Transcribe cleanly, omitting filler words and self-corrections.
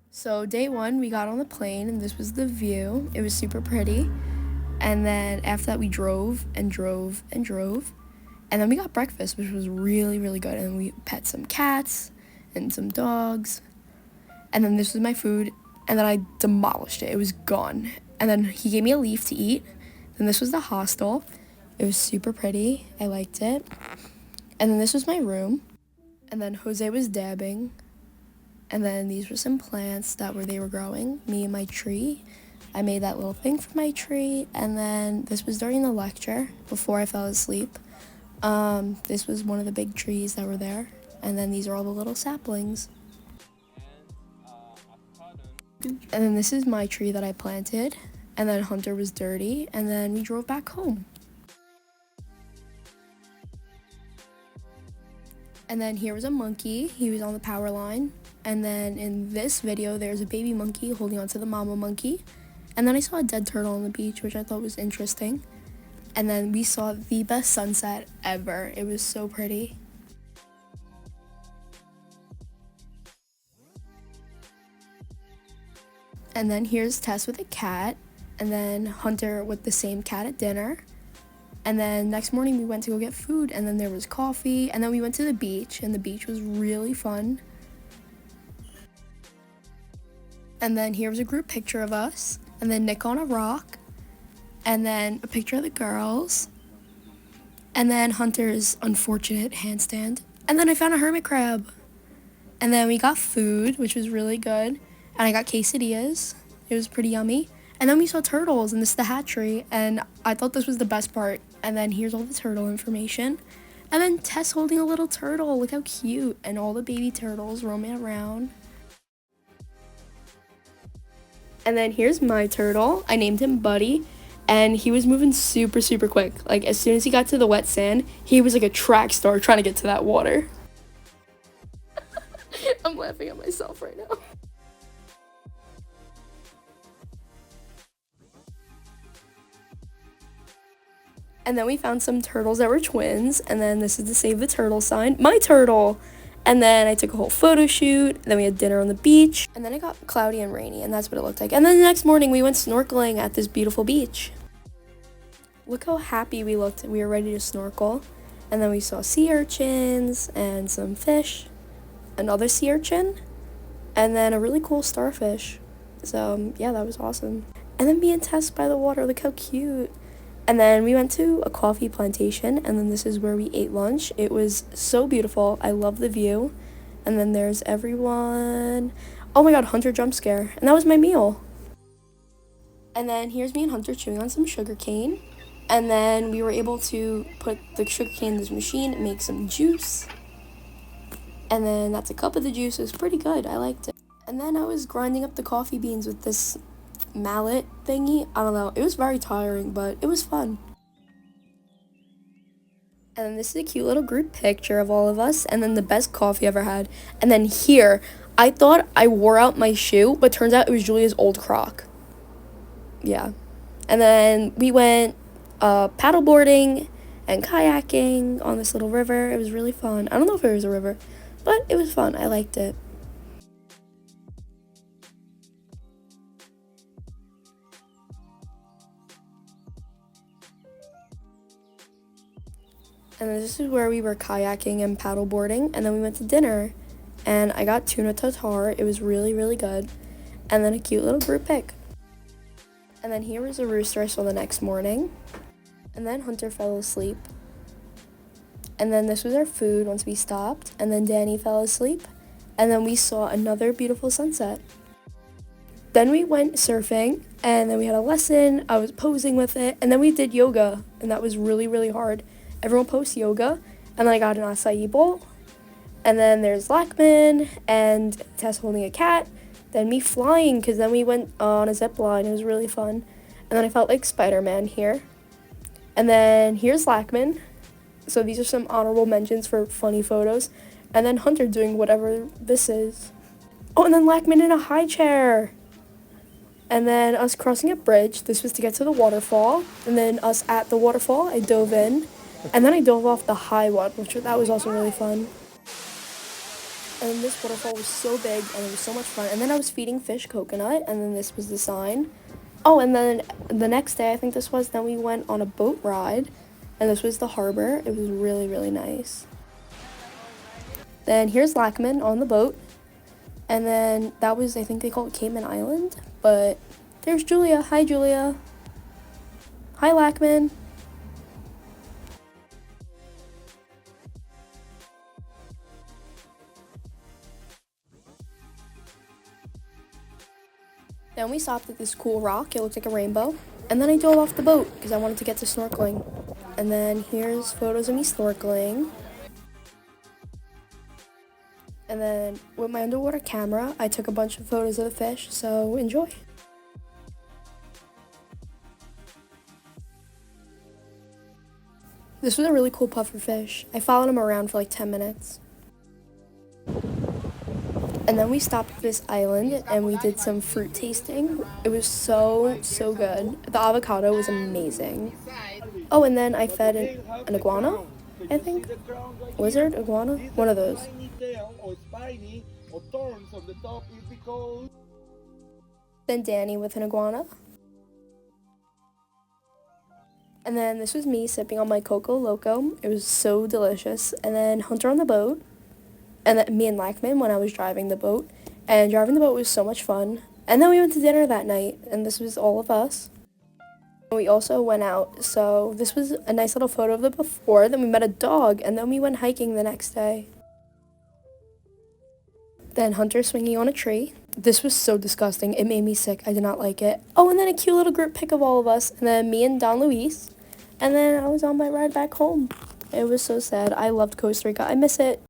So day one, we got on the plane, and this was the view. It was super pretty. And then after that, we drove and drove and drove. And then we got breakfast, which was really, really good. And we pet some cats and some dogs. And then this was my food. And then I demolished it. It was gone. And then he gave me a leaf to eat. Then this was the hostel. It was super pretty. I liked it. And then this was my room. And then Jose was dabbing. And then these were some plants that they were growing. Me and my tree. I made that little thing for my tree. And then this was during the lecture before I fell asleep. This was one of the big trees that were there. And then these are all the little saplings. And then this is my tree that I planted. And then Hunter was dirty. And then we drove back home. And then here was a monkey. He was on the power line. And then in this video, there's a baby monkey holding onto the mama monkey. And then I saw a dead turtle on the beach, which I thought was interesting. And then we saw the best sunset ever. It was so pretty. And then here's Tess with a cat. And then Hunter with the same cat at dinner. And then next morning we went to go get food, and then there was coffee, and then we went to the beach, and the beach was really fun. And then here was a group picture of us, and then Nick on a rock, and then a picture of the girls, and then Hunter's unfortunate handstand, and then I found a hermit crab. And then we got food, which was really good, and I got quesadillas. It was pretty yummy. And then we saw turtles, and this is the hatchery, and I thought this was the best part. And then here's all the turtle information. And then Tess holding a little turtle, look how cute, and all the baby turtles roaming around. And then here's my turtle. I named him Buddy, and he was moving super, super quick. Like, as soon as he got to the wet sand, he was like a track star trying to get to that water. I'm laughing at myself right now. And then we found some turtles that were twins. And then this is the Save the Turtle sign. My turtle! And then I took a whole photo shoot. And then we had dinner on the beach. And then it got cloudy and rainy. And that's what it looked like. And then the next morning we went snorkeling at this beautiful beach. Look how happy we looked. We were ready to snorkel. And then we saw sea urchins and some fish. Another sea urchin. And then a really cool starfish. So yeah, that was awesome. And then me and Tess by the water. Look how cute. And then we went to a coffee plantation, and then this is where we ate lunch. It was so beautiful. I love the view. And then there's everyone. Oh my god, Hunter jump scare. And that was my meal. And then here's me and Hunter chewing on some sugar cane. And then we were able to put the sugar cane in this machine and make some juice. And then that's a cup of the juice. It was pretty good. I liked it. And then I was grinding up the coffee beans with this mallet thingy. I don't know. It was very tiring, but it was fun. And then this is a cute little group picture of all of us, and then the best coffee I ever had. And then here, I thought I wore out my shoe, but turns out it was Julia's old Croc. Yeah. And then we went paddleboarding and kayaking on this little river. It was really fun. I don't know if it was a river, but it was fun. I liked it. And this is where we were kayaking and paddleboarding, and then we went to dinner, and I got tuna tartare. It was really, really good. And then a cute little group pic. And then here was a rooster I saw the next morning. And then Hunter fell asleep. And then this was our food once we stopped, and then Danny fell asleep. And then we saw another beautiful sunset. Then we went surfing, and then we had a lesson. I was posing with it, and then we did yoga, and that was really, really hard. Everyone posts yoga, and then I got an acai bowl, and then there's Lackman, and Tess holding a cat, then me flying, because then we went on a zip line. It was really fun, and then I felt like Spider-Man here, and then here's Lackman. So these are some honorable mentions for funny photos, and then Hunter doing whatever this is. Oh, and then Lackman in a high chair. And then us crossing a bridge. This was to get to the waterfall. And then us at the waterfall, I dove in. And then I dove off the high one, that was also really fun. And this waterfall was so big and it was so much fun. And then I was feeding fish coconut, and then this was the sign. Oh, and then the next day, I think this was, then we went on a boat ride, and this was the harbor. It was really, really nice. Then here's Lackman on the boat, and then that was, I think they call it Cayman Island, but there's Julia. Hi, Julia. Hi, Lackman. Then we stopped at this cool rock. It looked like a rainbow. And then I dove off the boat because I wanted to get to snorkeling. And then here's photos of me snorkeling. And then with my underwater camera, I took a bunch of photos of the fish, so enjoy. This was a really cool puffer fish. I followed him around for like 10 minutes. And then we stopped at this island and we did some fruit tasting. It was so, so good. The avocado was amazing. Oh, and then I fed an iguana, I think. Lizard, iguana, one of those. Then Danny with an iguana. And then this was me sipping on my Coco Loco. It was so delicious. And then Hunter on the boat. And then me and Lackman when I was driving the boat. And driving the boat was so much fun. And then we went to dinner that night, and this was all of us. We also went out, so this was a nice little photo of the before. Then we met a dog, and then we went hiking the next day. Then Hunter swinging on a tree. This was so disgusting. It made me sick. I did not like it. Oh, and then a cute little group pic of all of us. And then me and Don Luis. And then I was on my ride back home. It was so sad. I loved Costa Rica. I miss it.